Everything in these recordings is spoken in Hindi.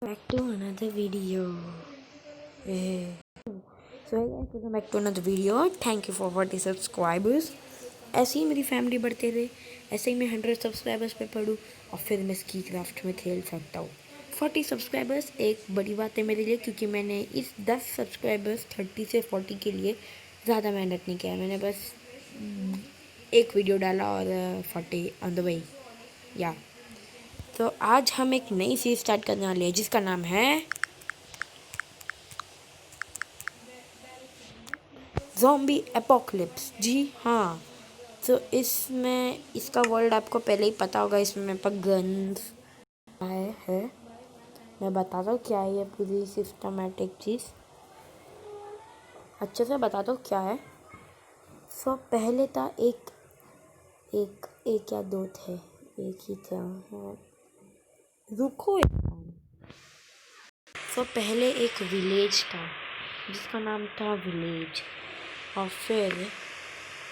Back to another video. So guys, welcome back to another video. Thank you for 40 subscribers. ऐसे ही मेरी फैमिली बढ़ते रहे, ऐसे ही मैं 100 सब्सक्राइबर्स पे पढ़ूँ और फिर मैं स्की क्राफ्ट में खेल सकता हूँ। 40 सब्सक्राइबर्स एक बड़ी बात है मेरे लिए, क्योंकि मैंने इस 10 सब्सक्राइबर्स 30 से 40 के लिए ज़्यादा मेहनत नहीं किया। मैंने बस एक वीडियो डाला और 40 ऑन द वे। या तो आज हम एक नई सीरीज स्टार्ट करने वाले हैं जिसका नाम है ज़ॉम्बी एपोकलिप्स। जी हाँ, तो इसका वर्ल्ड आपको पहले ही पता होगा। इसमें मेरे पास गन्स है। मैं बताता हूँ क्या है ये पूरी सिस्टमेटिक चीज़, अच्छे से बताता हूँ क्या है। सो पहले था एक या दो थे, एक ही था। रुको सो पहले एक विलेज था जिसका नाम था विलेज, और फिर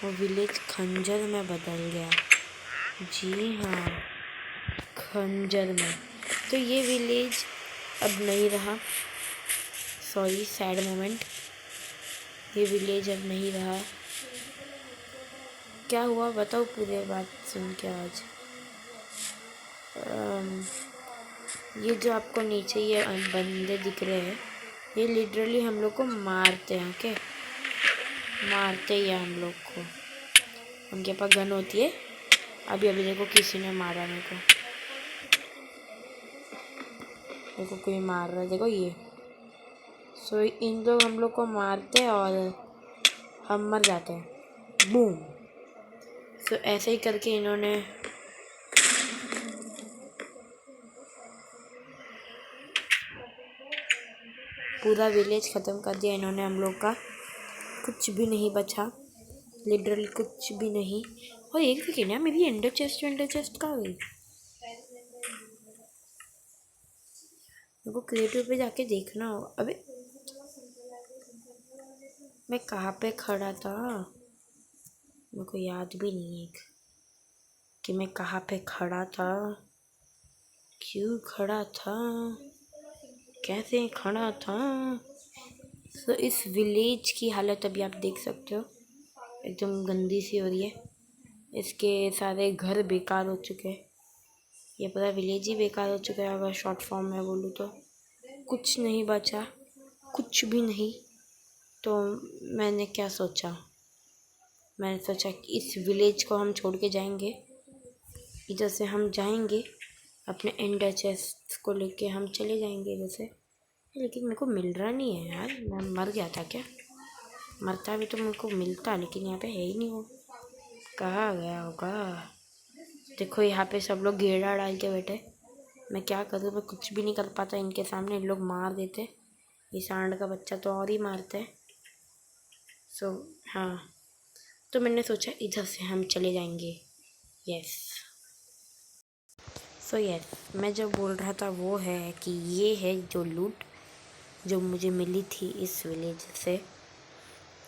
वो विलेज खंजर में बदल गया। जी हाँ, खंजर में। तो ये विलेज अब नहीं रहा। Sorry, sad moment. ये विलेज अब नहीं रहा। क्या हुआ बताओ पूरी बात सुन के आज। ये जो आपको नीचे ये बंदे दिख रहे हैं, ये लिटरली हम लोग को मारते हैं। ओके, मारते ही हम लोग को। उनके पास गन होती है। अभी देखो किसी ने मारा मेरे को। देखो कोई मार रहा है, देखो ये। सो इन लोग हम लोग को मारते हैं और हम मर जाते हैं। बूम। सो ऐसे ही करके इन्होंने पूरा विलेज ख़त्म कर दिया। इन्होंने हम लोग का कुछ भी नहीं बचा, लिटरली कुछ भी नहीं। और एक सेकेंड यार, मेरी एंडर चेस्ट कहाँ गई? मेरे को क्रिएटिव पे जाके देखना हो। अबे मैं कहाँ पे खड़ा था, मेरे को याद भी नहीं है कि मैं कहाँ पे खड़ा था, क्यों खड़ा था, कैसे खड़ा था। तो इस विलेज की हालत अभी आप देख सकते हो, एकदम गंदी सी हो रही है। इसके सारे घर बेकार हो चुके हैं। ये पूरा विलेज ही बेकार हो चुका है अगर शॉर्ट फॉर्म में बोलूँ तो। कुछ नहीं बचा, कुछ भी नहीं। तो मैंने क्या सोचा, मैंने सोचा कि इस विलेज को हम छोड़ के जाएंगे। इधर से हम जाएंगे, अपने एंडर चेस्ट को लेके हम चले जाएंगे इधर से। लेकिन मेरे को मिल रहा नहीं है यार, मैं मर गया था क्या? मरता भी तो मेरे को मिलता, लेकिन यहाँ पे है ही नहीं वो। कहाँ गया होगा? देखो यहाँ पे सब लोग घेरा डाल के बैठे। मैं क्या करूँ, मैं कुछ भी नहीं कर पाता इनके सामने। इन लोग मार देते। ये सांड का बच्चा तो और ही मारते हैं। सो हाँ, तो मैंने सोचा इधर से हम चले जाएंगे। यस, सो यस, मैं जो बोल रहा था वो है कि ये है जो लूट जो मुझे मिली थी इस विलेज से।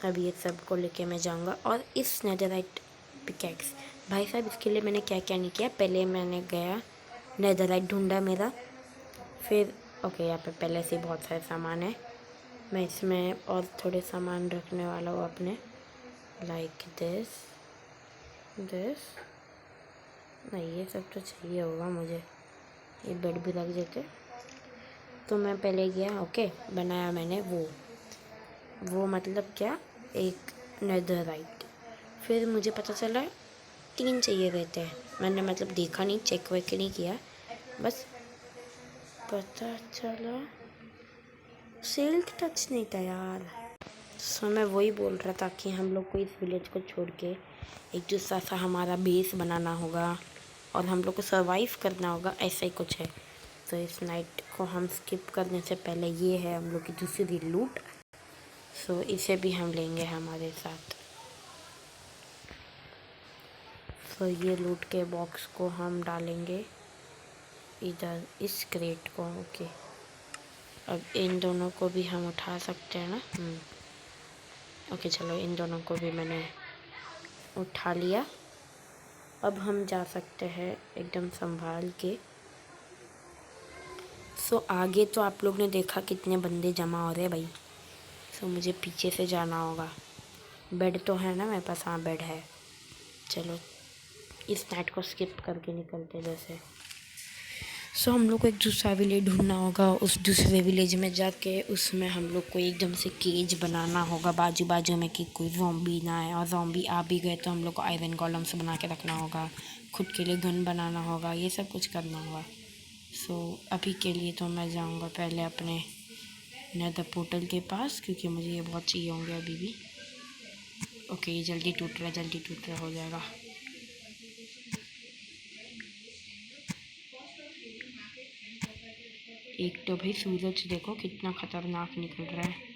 अब ये सब को लेके मैं जाऊंगा। और इस नेदरराइट पिकैक्स, भाई साहब इसके लिए मैंने क्या क्या नहीं किया। पहले मैंने गया नेदरराइट ढूंढा मेरा, फिर ओके यहाँ पे पहले से बहुत सारे सामान है। मैं इसमें और थोड़े सामान रखने वाला हूँ अपने, लाइक दिस नहीं, ये सब तो चाहिए होगा मुझे। ये बेड भी रख देते। तो मैं पहले गया, ओके, बनाया मैंने वो मतलब क्या, एक नेदरराइट। फिर मुझे पता चला 3 चाहिए रहते हैं। मैंने मतलब देखा नहीं, चेक वेक नहीं किया, बस पता चला सिल्क टच नहीं था यार। सो मैं वही बोल रहा था कि हम लोग को इस विलेज को छोड़ के एक दूसरा सा हमारा बेस बनाना होगा और हम लोग को सर्वाइव करना होगा, ऐसा ही कुछ है। तो इस नाइट को हम स्किप करने से पहले ये है हम लोग की दूसरी लूट। सो इसे भी हम लेंगे हमारे साथ। सो ये लूट के बॉक्स को हम डालेंगे इधर, इस क्रेट को। ओके, अब इन दोनों को भी हम उठा सकते हैं ना। ओके चलो, इन दोनों को भी मैंने उठा लिया। अब हम जा सकते हैं एकदम संभाल के। सो आगे तो आप लोग ने देखा कितने बंदे जमा हो रहे हैं भाई। सो मुझे पीछे से जाना होगा। बेड तो है ना मेरे पास? हाँ बेड है। चलो इस नाइट को स्किप करके निकलते जैसे। सो हम लोग को एक दूसरा विलेज ढूंढना होगा। उस दूसरे विलेज में जाके उसमें हम लोग को एकदम से केज बनाना होगा बाजू बाजू में कि कोई ज़ॉम्बी ना आए, और ज़ॉम्बी आ भी गए तो हम लोग को आयरन कॉलम्स बना के रखना होगा। खुद के लिए गन बनाना होगा, ये सब कुछ करना होगा। सो अभी के लिए तो मैं जाऊंगा पहले अपने नेदर पोर्टल के पास, क्योंकि मुझे ये बहुत चाहिए होंगे अभी भी। ओके ये जल्दी टूट रहा हो जाएगा। एक तो भाई सूरज देखो कितना खतरनाक निकल रहा है।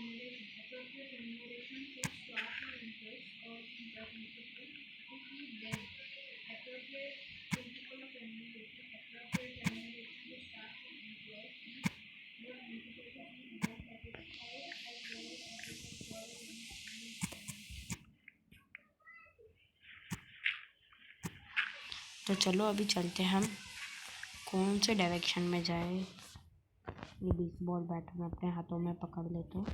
तो चलो अभी चलते हैं हम। कौन से डायरेक्शन में जाए? ये बेसबॉल बैट मैं अपने हाथों में पकड़ लेता हूँ।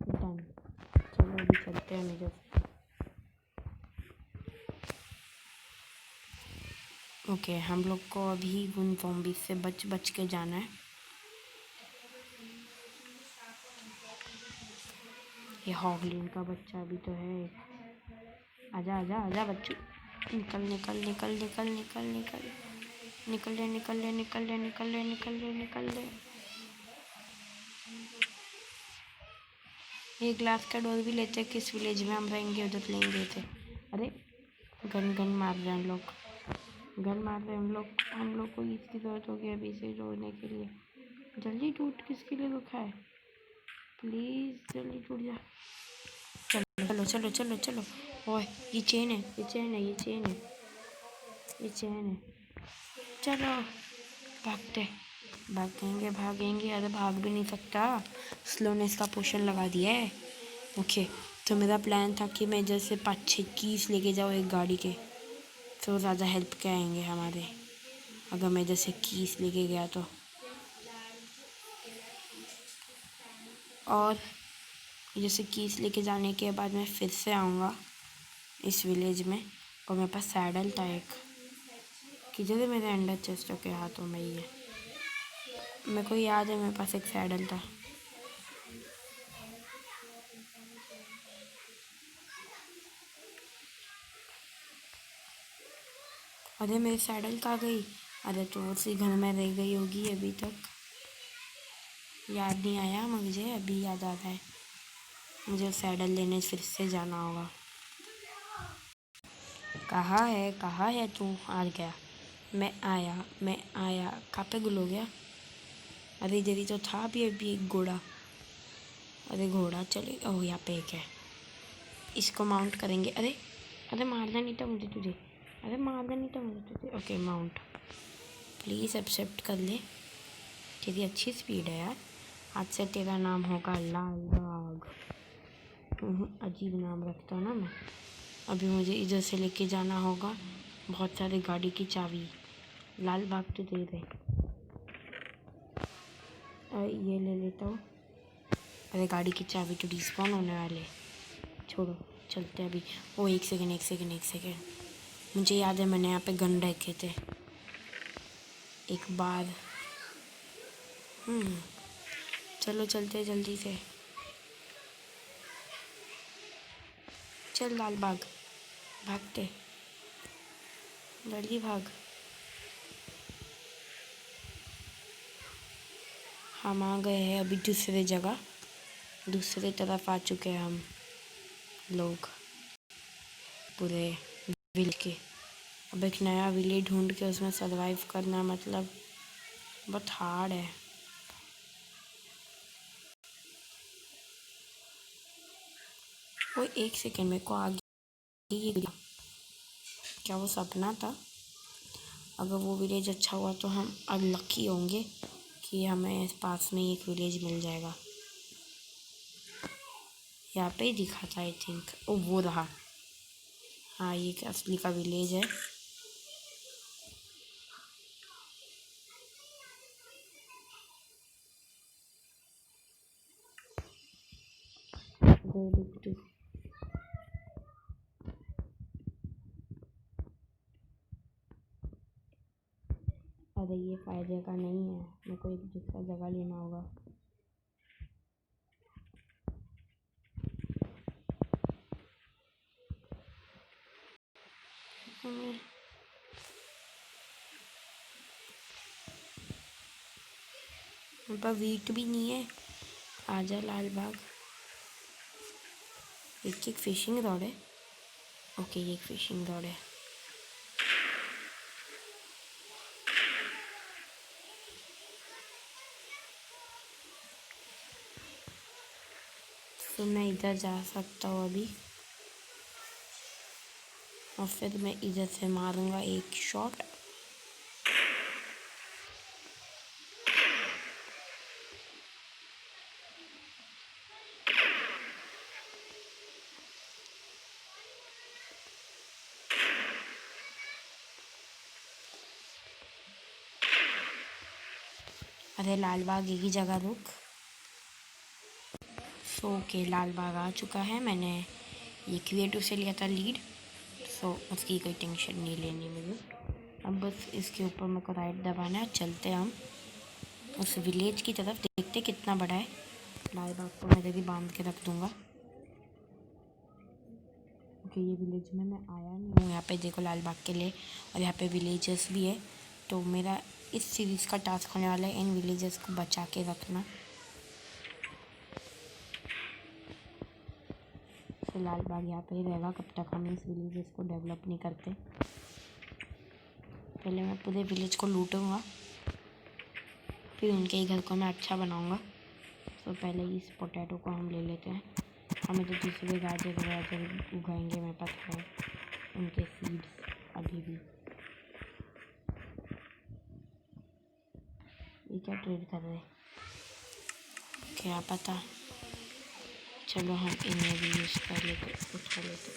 डन। चलो अभी चलते हैं मेरे। ओके हम लोग को अभी उन ज़ॉम्बी से बच बच के जाना है। ये हॉगलिन का बच्चा भी तो है। आजा आजा आजा बच्चू। निकल निकल निकल निकल निकल निकल निकल ले निकल ले निकल ले निकल ले निकल ले निकल ले। ये ग्लास का डोर भी लेते हैं। किस विलेज में हम रहेंगे उधर लेंगे थे। अरे गन गन मार रहे हैं लोग, गन मार रहे हैं हम लोग को इसकी ज़रूरत होगी अभी इसे जोड़ने के लिए। जल्दी टूट, किसके लिए रुका है? प्लीज़ जल्दी टूट जा। चलो चलो चलो चलो चलो। ओए ये चेन है, ये चेन है, ये चेन है, ये चेन है। चलो भागते भागेंगे भागेंगे। अरे भाग भी नहीं सकता, स्लोनेस का पोशन लगा दिया है। ओके तो मेरा प्लान था कि मैं जैसे 5-6 कीज लेके जाऊँ एक गाड़ी के, तो ज़्यादा हेल्प के आएंगे हमारे, अगर मैं जैसे कीज लेके गया तो। और जैसे कीज लेके जाने के बाद मैं फिर से आऊँगा इस विलेज में, और मेरे पास सैडल था एक। किधर है मेरे अंडर चेस्ट के हाथों में? ही है, मेरे को याद है मेरे पास एक सैडल था। अरे मेरी सैडल कहाँ गई? अरे तो उसी घर में रह गई होगी अभी तक। याद नहीं आया मुझे, अभी याद आ रहा है। मुझे सैडल लेने फिर से जाना होगा। कहाँ है तू? आ गया, मैं आया। कहाँ पे गुल हो गया? अरे इधर ही तो था अभी एक घोड़ा। अरे घोड़ा चले, ओह यहाँ पे एक है, इसको माउंट करेंगे। अरे अरे मारना नहीं था मुझे तुझे, अरे मारना नहीं था मुझे तुझे। ओके माउंट, प्लीज़ एक्सेप्ट कर ले। तेरी अच्छी स्पीड है यार। आज से तेरा नाम होगा लाल बाग। अजीब नाम रखता हूँ ना मैं। अभी मुझे इधर से लेके जाना होगा बहुत सारी गाड़ी की चाबी। लाल बाग तो दे दे। ये ले लेता हूँ। अरे गाड़ी की चाबी तो डिस्पॉन होने वाले, छोड़ो चलते अभी। ओ एक सेकेंड, मुझे याद है मैंने यहाँ पे गन रखे थे एक बार। चलो चलते जल्दी से। चल लाल बाग, भागते, जल्दी भाग। हम आ गए हैं अभी दूसरे जगह, दूसरे तरफ आ चुके हैं हम लोग पूरे विलेज के। अब एक नया विलेज ढूंढ के उसमें सरवाइव करना मतलब बहुत हार्ड है। वो एक सेकेंड, मेरे को आगे ये क्या वो सपना था? अगर वो विलेज अच्छा हुआ तो हम अब लकी होंगे कि हमें इस पास में एक विलेज मिल जाएगा। यहाँ पे ही दिखा था आई थिंक। ओ वो रहा। हाँ ये असली का विलेज है। अरे ये फायदे का नहीं है, मेरे को एक दूसरा जगह लेना होगा। मेरे पास वीट भी नहीं है। आजा लाल बाग। एक फिशिंग रॉड है। ओके ये एक फिशिंग रॉड है। तो मैं इधर जा सकता हूँ अभी, और फिर मैं इधर से मारूंगा एक शॉट। अरे लाल बाग एक ही जगह रुक। ओके लाल बाग आ चुका है। मैंने ये क्रिएटिव से लिया था लीड, सो उसकी कोई टेंशन नहीं लेनी मुझे। अब बस इसके ऊपर मेरे को राइट दबाना है। चलते हैं हम उस विलेज की तरफ, देखते कितना बड़ा है। लाल बाग को मैं इधर ही बांध के रख दूँगा। ओके ये विलेज में मैं आया नहीं हूँ। यहाँ पे देखो लाल बाग के लिए, और यहाँ पे विलेजेस भी है। तो मेरा इस सीरीज़ का टास्क होने वाला है इन विलेजेस को बचा के रखना। लाल बाग यहाँ पे ही रहेगा कब तक हम इस विलेजेस को डेवलप नहीं करते। पहले मैं पूरे विलेज को लूटूंगा, फिर उनके ही घर को मैं अच्छा बनाऊंगा। तो पहले इस पोटैटो को हम ले लेते हैं। हमें तो दूसरे गाजर उगाएंगे, मेरे पास है उनके सीड्स अभी भी। ये क्या ट्रेड कर रहे हैं, क्या पता। चलो हम इन्हें भी यूज़ कर लेते, उठा लेते।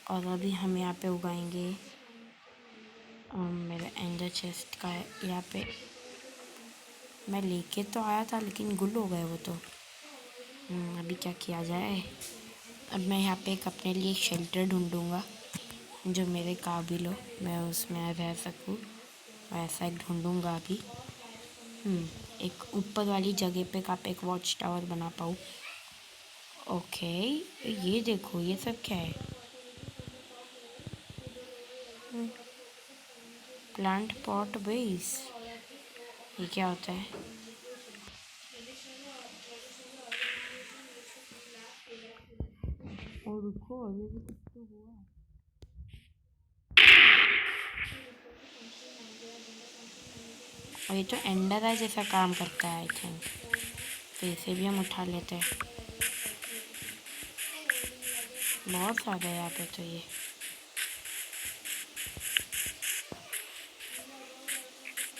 और अभी हम यहाँ पे उगाएंगे मेरा एंडर चेस्ट का है यहाँ पे। मैं लेके तो आया था लेकिन गुल हो गए वो तो। अभी क्या किया जाए। अब मैं यहाँ पे एक अपने लिए शेल्टर ढूंढूंगा जो मेरे काबिल हो, मैं उसमें रह सकूँ, वैसा एक ढूंढूंगा अभी। एक ऊपर वाली जगह पे कहाँ पे एक वॉच टावर बना पाऊँ। ओके ये देखो ये सब क्या है। प्लांट पॉट बेस, ये क्या होता है। और रुको अभी भी कुछ तो हुआ। और ये तो एंडर है जैसा काम करता है आई थिंक, तो इसे भी हम उठा लेते हैं। बहुत ज़्यादा है यहाँ पे तो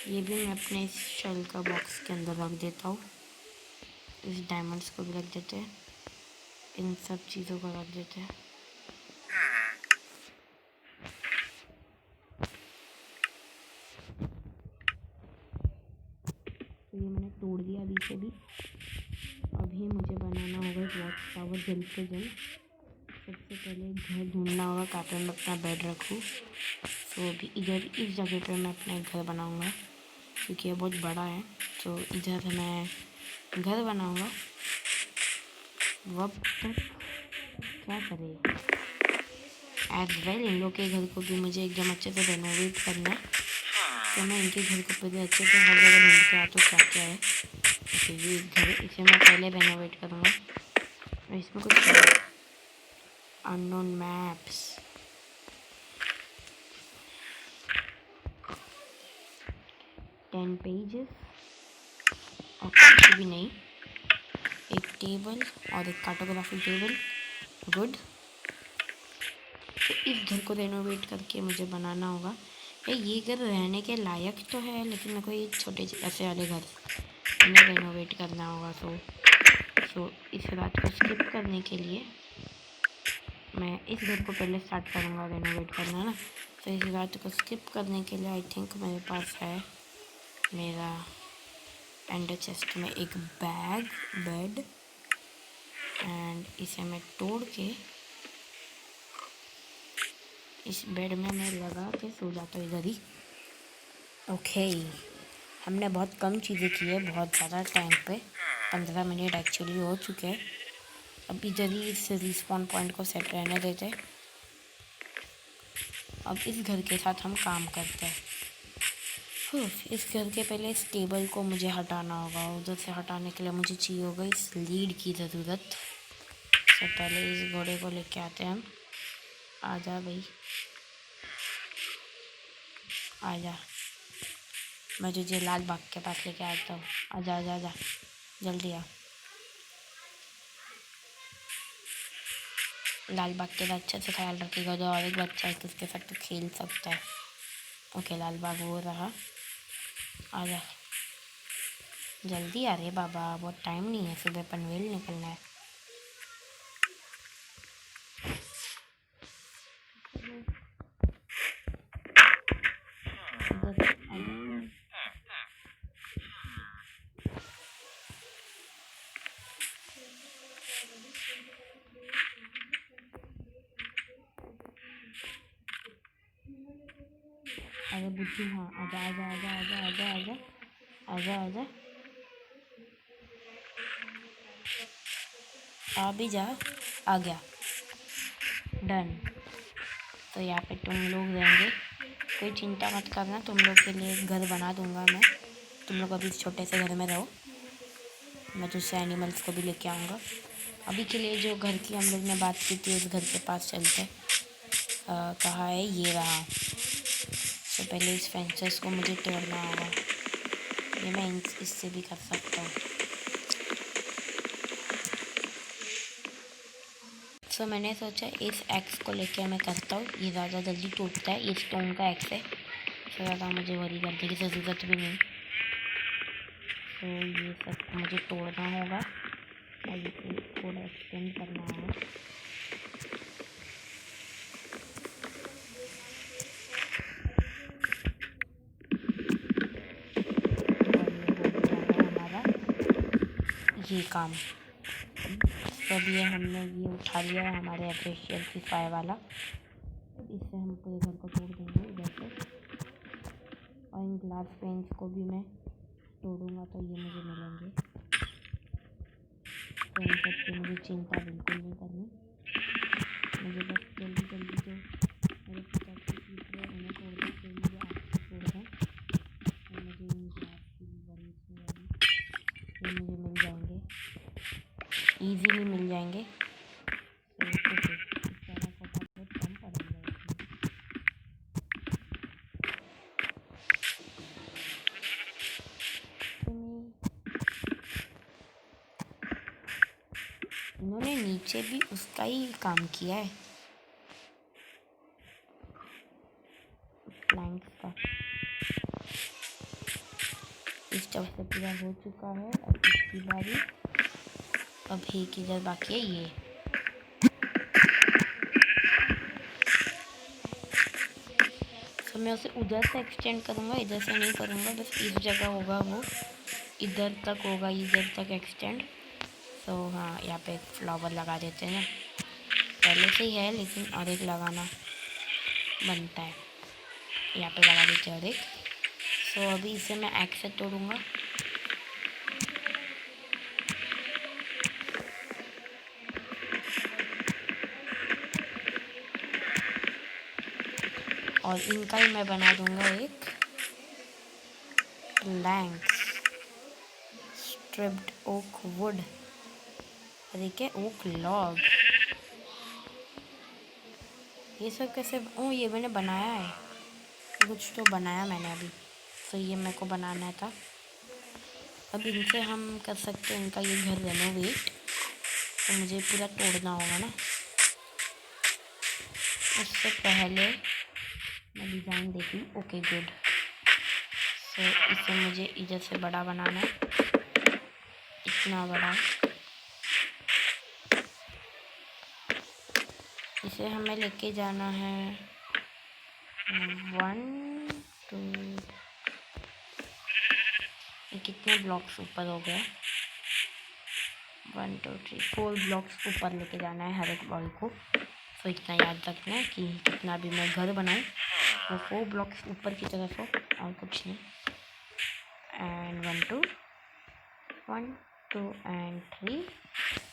ये भी मैं अपने इस शेल का बॉक्स के अंदर रख देता हूँ। इस डायमंड्स को भी रख देते हैं, इन सब चीज़ों को रख देते हैं। तो ये मैंने तोड़ दिया अभी से भी। अभी मुझे बनाना होगा एक वॉच टावर जल्द से जल्द। सबसे पहले घर ढूंढना होगा कहाँ पे मैं अपना बेड रखूँ। तो अभी इधर इस जगह पे मैं अपना घर बनाऊँगा क्योंकि ये बहुत बड़ा है। तो इधर मैं घर बनाऊँगा। वक्त तक क्या करें एज वेल इन लोग के घर को भी मुझे एकदम अच्छे से रेनोवेट करना है। तो मैं इनके घर को पूरे अच्छे से हर जगह ढूंढ के आता हूँ क्या क्या है। तो ये घर, इसे मैं पहले रेनोवेट करूँगा। और इसमें कुछ अननोन मैप्स, 10 पेजेस और कुछ भी नहीं। एक टेबल और एक कार्टोग्राफी टेबल, गुड। तो इस घर को रेनोवेट करके मुझे बनाना होगा। ये घर रहने के लायक तो है, लेकिन मेरे को ये छोटे ऐसे वाले घर इन्हें रेनोवेट करना होगा। सो इस रात को स्किप करने के लिए मैं इस घर को पहले स्टार्ट करूँगा रेनोवेट करना ना। तो इस रात को स्किप करने के लिए आई थिंक मेरे पास है मेरा एंडर चेस्ट में एक बेड एंड इसे मैं तोड़ के इस बेड में मैं लगा के सो जाता हूँ इधर ही। ओके, हमने बहुत कम चीज़ें की है बहुत ज़्यादा टाइम पे, 15 मिनट एक्चुअली हो चुके हैं। अब इधर ही इस रिस्पॉन पॉइंट को सेट रहने देते। अब इस घर के साथ हम काम करते हैं। इस घर के पहले इस टेबल को मुझे हटाना होगा। उधर से हटाने के लिए मुझे चाहिए होगा इस लीड की ज़रूरत। तो पहले इस घोड़े को लेके आते हैं हम। आजा भाई, आजा, मैं तुझे लाल बाग के पास लेके आता हूँ। आजा आजा आजा, जल्दी आ। लाल बाग के अच्छे से ख्याल रखेगा, जो और एक बच्चा है उसके साथ तो खेल सकता है। ओके, लाल बाग वो रहा। आजा जल्दी आ रे बाबा, बहुत टाइम नहीं है, सुबह पनवेल निकलना है। अरे बुद्धू, हाँ आजा आजा आजा आजा आजा आजा आजा आजा, आ भी जा। आ गया, डन। तो यहाँ पे तुम लोग रहेंगे, कोई चिंता मत करना, तुम लोग के लिए एक घर बना दूंगा मैं। तुम लोग अभी इस छोटे से घर में रहो, मैं तुझसे एनिमल्स को भी लेके आऊँगा। अभी के लिए जो घर की हम लोग ने बात की थी उस घर के पास चलते। कहाँ है, ये रहा। तो पहले इस फेंसेस को मुझे तोड़ना होगा। ये मैं इससे भी कर सकता हूँ। तो मैंने सोचा इस एक्स को लेकर मैं करता हूँ, ये ज़्यादा जल्दी टूटता है, ये स्टोन का एक्स है, इससे ज़्यादा मुझे वरी करने की ज़रूरत भी नहीं। तो ये सब मुझे तोड़ना होगा और इसे थोड़ा एक्सटेंड करना होगा। ये काम सब ये हमने ये उठा लिया है हमारे एफिशियल फायर वाला। इससे हम पूरे घर को तोड़ देंगे इधर से, और इन ग्लास पेंस को भी मैं तोड़ूंगा तो ये मुझे मिलेंगे। तो इन सब की मुझे चिंता बिल्कुल नहीं करनी, मुझे बस जल्दी जल्दी जो मेरे पिता की चीज़ है उन्हें तोड़ना, फिर मुझे आपको तोड़ना और मुझे इन ग्लास की वाली ये मुझे मिल जाएंगे, ईजीली मिल जाएंगे। तो सारा फटाफट कम पड़ेगा इन्होंने नीचे भी उसका ही काम किया है, प्लैंक्स का। इस तरफ से पूरा हो चुका है, अब इसकी बारी। अब ही किधर बाकी है, ये तो मैं उसे उधर से एक्सटेंड करूँगा, इधर से नहीं करूँगा, बस इस जगह होगा वो, इधर तक होगा, इधर तक एक्सटेंड। तो हाँ, यहाँ पे एक फ्लावर लगा देते हैं ना, पहले से ही है लेकिन और एक लगाना बनता है, यहाँ पे लगा देते हैं और एक। सो अभी इसे मैं एक्स से तोड़ूँगा। और इनका ही मैं बना दूँगा एक प्लैंक्स, स्ट्रिप्ड ओक वुड, ठीक है, ओक लॉग। ये सब कैसे, ओ ये मैंने बनाया है, कुछ तो बनाया मैंने अभी, तो ये मेरे को बनाना था। अब इनसे हम कर सकते हैं इनका ये घर रेनोवेट, तो मुझे पूरा तोड़ना होगा ना। उससे पहले मैं डिज़ाइन देखी। Okay good. सो इसे मुझे इधर से बड़ा बनाना है, इतना बड़ा। इसे हमें लेके जाना है 1 2। ये कितने ब्लॉक्स ऊपर हो गए? 1 2 3 4 ब्लॉक्स ऊपर लेके जाना है हर एक बॉल को। तो इतना याद रखना है कि कितना भी मैं घर बनाऊँ वो 4 ब्लॉक्स ऊपर की तरफ हो और कुछ नहीं। And 1 2 and 3।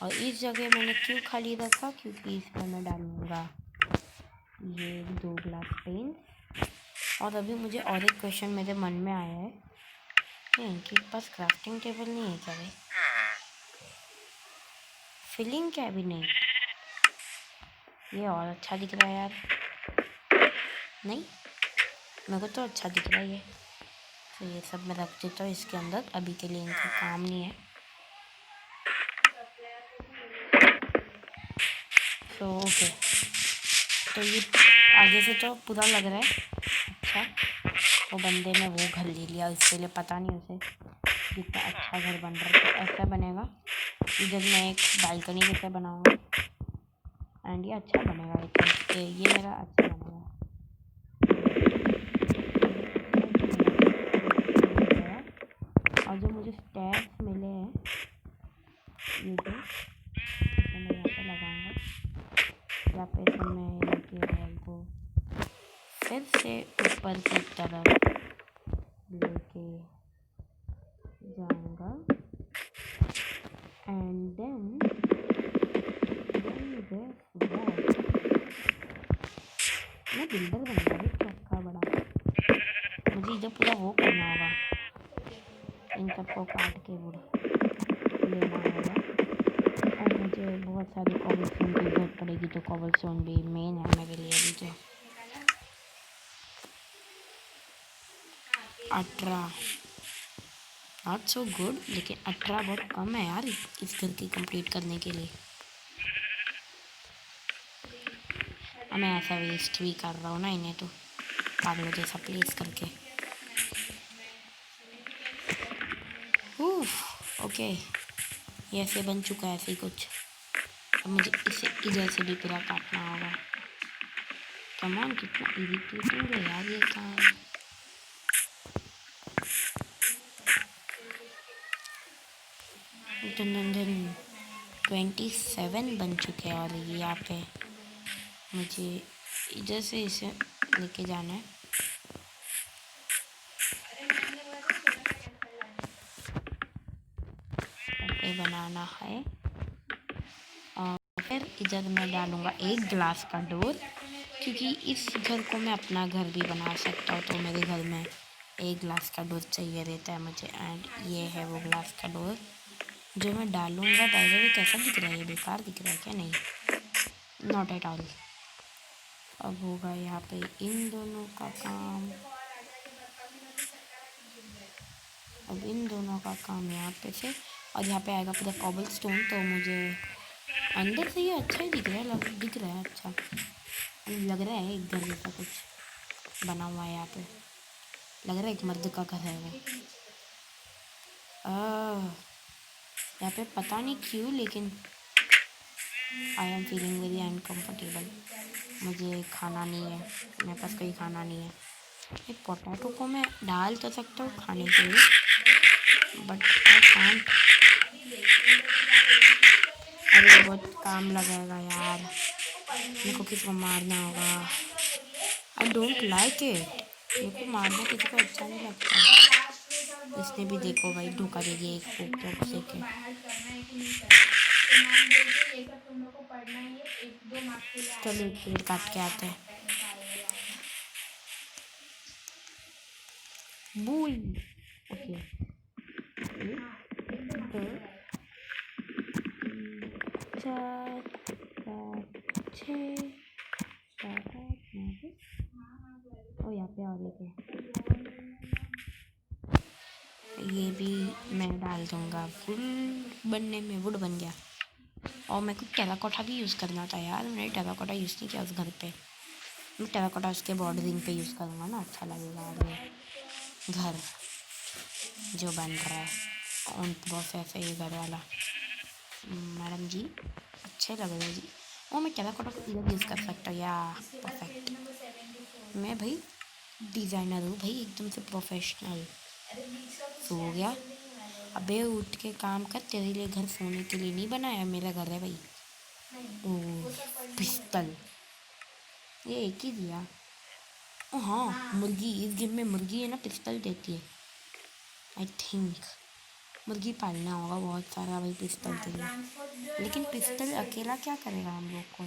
और इस जगह मैंने क्यों खाली रखा? क्योंकि इसमें मैं डालूँगा ये 2 ग्लास पेन। और अभी मुझे और एक क्वेश्चन मेरे मन में आया है कि इनके पास क्राफ्टिंग टेबल नहीं है क्या भाई? फिलिंग कैबिनेट, ये और अच्छा दिख रहा है यार। नहीं, मेरे को तो अच्छा दिख रहा है ये। तो ये सब मैं रख देता हूँ इसके अंदर, अभी के लिए इनका काम नहीं है। तो ओके, तो ये आगे से तो पूरा लग रहा है अच्छा। वो बंदे ने वो घर ले लिया, इसके लिए पता नहीं उसे कितना अच्छा घर बन रहा है। तो ऐसा बनेगा। इधर मैं एक बालकनी जैसा बनाऊँगा एंड ये अच्छा बनेगा। ये मेरा अच्छा बनेगा। और जो मुझे स्टेप्स मिले हैं ये जो मैं यहाँ पे लगाऊंगा, यहाँ पे से मैं इनके बॉल को फिर से ऊपर की तरफ लेके जाऊंगा। एंड देन मैं बिल्डर बनूंगा भी अच्छा बड़ा। मुझे इधर पूरा वो करना होगा, इन सबको काट के वो लेना होगा। और मुझे बहुत सारी कॉबलस्टोन की जरूरत पड़ेगी, तो कॉबलस्टोन भी मेन है मेरे लिए अभी। तो 18 नॉट सो गुड, लेकिन 18 बहुत कम है यार इस घर की कंप्लीट करने के लिए। अब मैं ऐसा वेस्ट भी कर रहा हूँ ना इन्हें, तो पागलों जैसा प्लेस करके। ओके, ये ऐसे बन चुका है, ऐसे ही कुछ। अब मुझे इसे इधर से भी पूरा काटना होगा। कमान, कितना इरिटेटिंग है यार ये काम। धन 27 बन चुके हैं। और ये यहाँ पे मुझे इधर से इसे लेके जाना है। ऐसे बनाना है। और फिर इधर मैं डालूँगा एक ग्लास का डोर, क्योंकि इस घर को मैं अपना घर भी बना सकता हूँ। तो मेरे घर में एक ग्लास का डोर चाहिए रहता है मुझे। एंड ये है वो ग्लास का डोर जो मैं डालूँगा। बाय द वे कैसा दिख रहा है? ये बेकार दिख रहा है क्या? नहीं, नॉट एट ऑल। अब होगा यहाँ पे इन दोनों का काम। अब इन दोनों का काम यहाँ पे से, और यहाँ पे आएगा पूरा कॉबल स्टोन। तो मुझे अंदर से ये अच्छा ही दिख रहा है, दिख रहा है अच्छा, लग रहा है एक घर जैसा कुछ बना हुआ है यहाँ पे। लग रहा है एक मर्द का घर है वो। यहाँ पे पता नहीं क्यों, लेकिन I am feeling very uncomfortable. मुझे खाना नहीं है, मेरे पास कोई खाना नहीं है। ये पोटैटो को मैं डाल तो सकता हूँ खाने के लिए, बट आई कांट। अरे बहुत काम लगाएगा यार, मेरे को किसी को मारना होगा। आई डोंट लाइक इट, मेरे को मारना किसी को अच्छा नहीं लगता। इसने भी देखो भाई धोखा दे दिया एक फूक तो से के। चलो एक पेड़ काट के आते हैं। बुई ओके, 1 2 4 5 6 7 8 9। और यहाँ पे और एक है, ये भी मैं डाल दूँगा। वुड बनने में वुड बन गया। और मेरे को टेराकोटा भी यूज़ करना था यार, मैंने टेराकोटा यूज़ नहीं किया उस घर पे। मैं टेराकोटा उसके बॉर्डरिंग पे यूज़ करूँगा ना, अच्छा लगेगा। और ये घर जो बन रहा है ऑन प्रोसेस है ये घर वाला। मैडम जी अच्छे लग रहे हैं जी। और मैं टेराकोटा को इधर यूज़ कर सकता हूँ या परफेक्ट। मैं भाई डिज़ाइनर हूँ भाई, एकदम से प्रोफेशनल। सो गया? अबे उठ के काम कर, तेरे लिए घर सोने के लिए नहीं बनाया, मेरा घर है भाई। ओ पिस्तल, ये एक ही दिया। ओ हाँ मुर्गी, इस गेम में मुर्गी है ना पिस्तल देती है आई थिंक। मुर्गी पालना होगा बहुत सारा भाई पिस्तल के लिए। लेकिन पिस्तल अकेला क्या करेगा हम लोग को?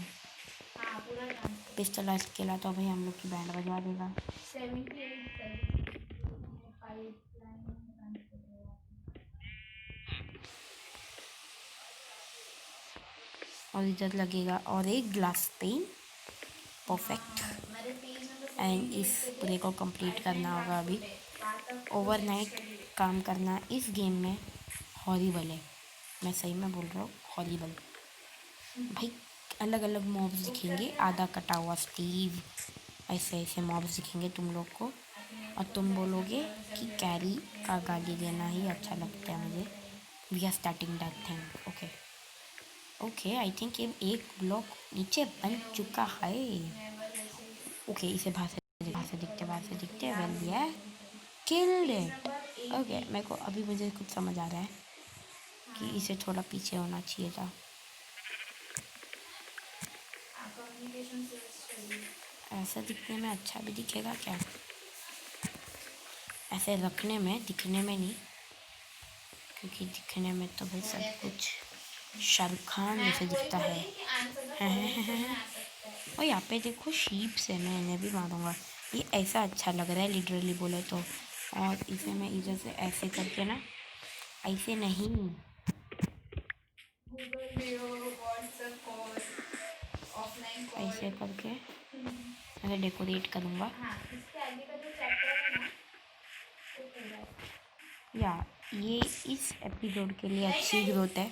पिस्तल अकेला तो भाई हम लोग की बैंड बजा देगा। और इधर लगेगा और एक ग्लास पेन, परफेक्ट। एंड इस पूरे को कंप्लीट करना होगा अभी। ओवरनाइट काम करना इस गेम में हॉरिबल है, मैं सही में बोल रहा हूँ, हॉरिबल भाई। अलग अलग मॉब्स दिखेंगे, आधा कटा हुआ स्टीव, ऐसे ऐसे मॉब्स दिखेंगे तुम लोग को, और तुम बोलोगे कि कैरी का गाली देना ही अच्छा लगता है मुझे। We are starting that thing. Okay okay, I think ये एक ब्लॉक नीचे बन चुका है। ओके इसे बाहर से दिखते वेल या किल्ड इट। ओके मेरे को अभी मुझे कुछ समझ आ रहा है कि इसे थोड़ा पीछे होना चाहिए था। ऐसा दिखने में अच्छा भी दिखेगा क्या? ऐसे रखने में, दिखने में नहीं, क्योंकि दिखने में तो भाई सब कुछ शाहरुख खान जैसे दिखता है। और यहाँ पे देखो शीप्स है, मैं इन्हें भी मारूंगा। ये ऐसा अच्छा लग रहा है लिटरली बोले तो। और इसे मैं इधर से ऐसे करके ना, ऐसे नहीं, ऐसे करके मैं डेकोरेट करूँगा। या ये इस एपिसोड के लिए अच्छी ग्रोथ है,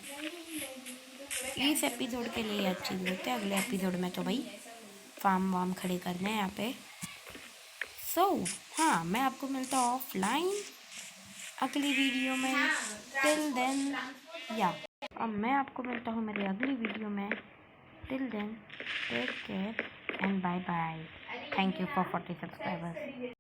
इस एपिसोड के लिए अच्छी ग्रोथ है। अगले एपिसोड में तो भाई फार्म वार्म खड़े करने हैं यहाँ पे। सो हाँ, मैं आपको मिलता हूँ ऑफलाइन अगली वीडियो में। टिल देन या अब मैं आपको मिलता हूँ मेरी अगली वीडियो में। Till then take care and bye bye. Thank you for 40 subscribers.